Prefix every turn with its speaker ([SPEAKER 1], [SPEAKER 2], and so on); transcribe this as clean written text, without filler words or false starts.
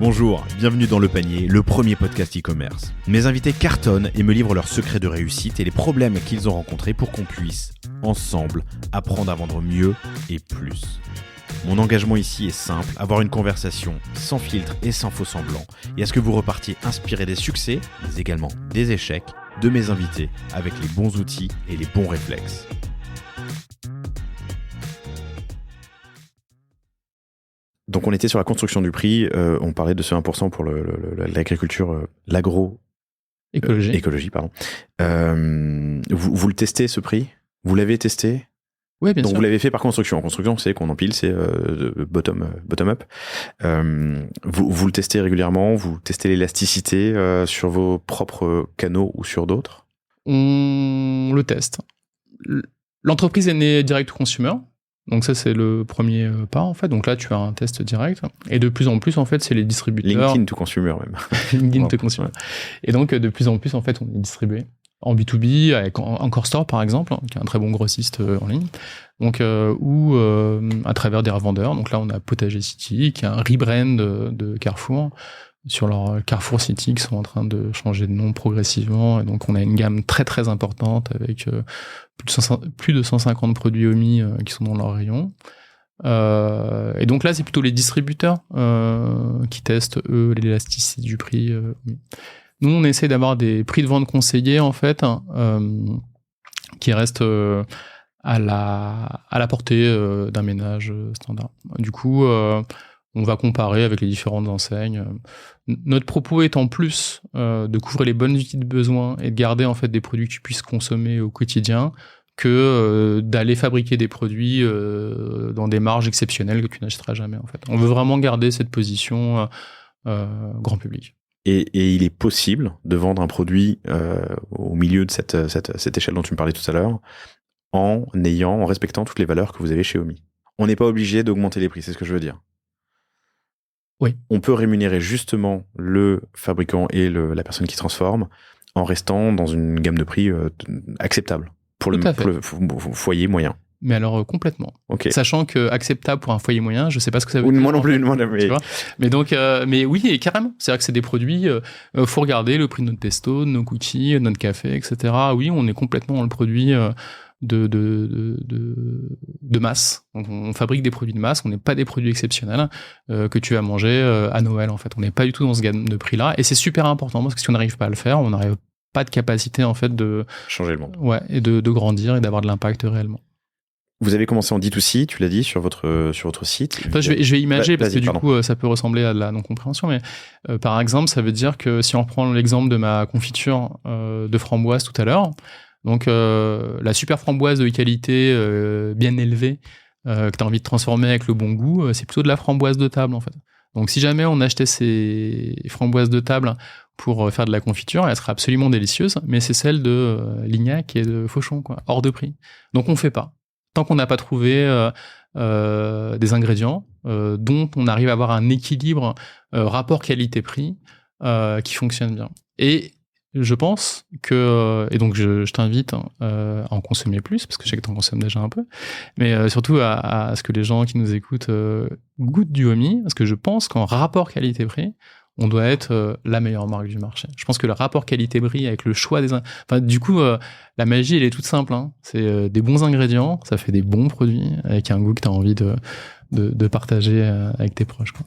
[SPEAKER 1] Bonjour, bienvenue dans Le Panier, le premier podcast e-commerce. Mes invités cartonnent et me livrent leurs secrets de réussite et les problèmes qu'ils ont rencontrés pour qu'on puisse, ensemble, apprendre à vendre mieux et plus. Mon engagement ici est simple, avoir une conversation sans filtre et sans faux semblants, et à ce que vous repartiez inspiré des succès, mais également des échecs, de mes invités, avec les bons outils et les bons réflexes. Donc on était sur la construction du prix, on parlait de ce 1% pour l'agriculture, écologie, pardon. Vous le testez ce prix ? Vous l'avez testé ?
[SPEAKER 2] Oui, bien sûr.
[SPEAKER 1] Donc vous l'avez fait par construction. En construction, c'est qu'on empile, c'est bottom-up. Vous le testez régulièrement, vous testez l'élasticité sur vos propres canaux ou sur d'autres ?
[SPEAKER 2] On le teste. L'entreprise est née direct to consumer. Donc ça, c'est le premier pas, en fait. Donc là, tu as un test direct. Et de plus en plus, en fait, c'est les distributeurs.
[SPEAKER 1] LinkedIn to consumer, même.
[SPEAKER 2] LinkedIn to consumer. Et donc, de plus en plus, en fait, on est distribué en B2B, avec Encore Store, par exemple, qui est un très bon grossiste en ligne. Donc, ou à travers des revendeurs. Donc là, on a Potager City, qui est un rebrand de Carrefour, sur leur Carrefour City, qui sont en train de changer de nom progressivement. Et donc, on a une gamme très, très importante avec plus de 150 produits OMI qui sont dans leur rayon. Et donc là, c'est plutôt les distributeurs qui testent, eux, l'élasticité du prix. Nous, on essaie d'avoir des prix de vente conseillés, en fait, qui restent à la portée d'un ménage standard. Du coup, on va comparer avec les différentes enseignes. Notre propos est en plus de couvrir les bonnes outils de besoin et de garder en fait des produits que tu puisses consommer au quotidien que d'aller fabriquer des produits dans des marges exceptionnelles que tu n'achèteras jamais. En fait, on veut vraiment garder cette position grand public.
[SPEAKER 1] Et il est possible de vendre un produit au milieu de cette échelle dont tu me parlais tout à l'heure en respectant toutes les valeurs que vous avez chez OMI. On n'est pas obligé d'augmenter les prix, c'est ce que je veux dire.
[SPEAKER 2] Oui.
[SPEAKER 1] On peut rémunérer justement le fabricant et la personne qui transforme en restant dans une gamme de prix acceptable pour le foyer moyen.
[SPEAKER 2] Mais alors complètement.
[SPEAKER 1] Okay.
[SPEAKER 2] Sachant que acceptable pour un foyer moyen, je sais pas ce que ça veut dire.
[SPEAKER 1] Moi non plus.
[SPEAKER 2] Mais donc, mais oui, et carrément. C'est-à-dire que c'est des produits. Faut regarder le prix de notre testo, de nos cookies, notre café, etc. Oui, on est complètement dans le produit de masse. Donc, on fabrique des produits de masse. On n'est pas des produits exceptionnels que tu vas manger à Noël. En fait, on n'est pas du tout dans ce gamme de prix-là. Et c'est super important parce que si on n'arrive pas à le faire, on n'arrive pas de capacité en fait de
[SPEAKER 1] changer le monde.
[SPEAKER 2] Ouais, et de grandir et d'avoir de l'impact réellement.
[SPEAKER 1] Vous avez commencé en D2C, tu l'as dit, sur votre site.
[SPEAKER 2] Enfin, je vais imager parce que du coup, ça peut ressembler à de la non-compréhension. Mais par exemple, ça veut dire que si on reprend l'exemple de ma confiture de framboise tout à l'heure, donc la super framboise de qualité bien élevée que tu as envie de transformer avec le bon goût, c'est plutôt de la framboise de table en fait. Donc si jamais on achetait ces framboises de table pour faire de la confiture, elle serait absolument délicieuse, mais c'est celle de Lignac et de Fauchon, quoi, hors de prix. Donc on fait pas. Tant qu'on n'a pas trouvé des ingrédients dont on arrive à avoir un équilibre rapport qualité-prix qui fonctionne bien. Et je pense que, et donc je t'invite à en consommer plus, parce que je sais que tu en consommes déjà un peu, mais surtout à ce que les gens qui nous écoutent goûtent du OMI, parce que je pense qu'en rapport qualité-prix, on doit être la meilleure marque du marché. Je pense que le rapport qualité-prix avec le choix des... Enfin, du coup, la magie, elle est toute simple. Hein. C'est des bons ingrédients, ça fait des bons produits avec un goût que tu as envie de partager avec tes proches, quoi.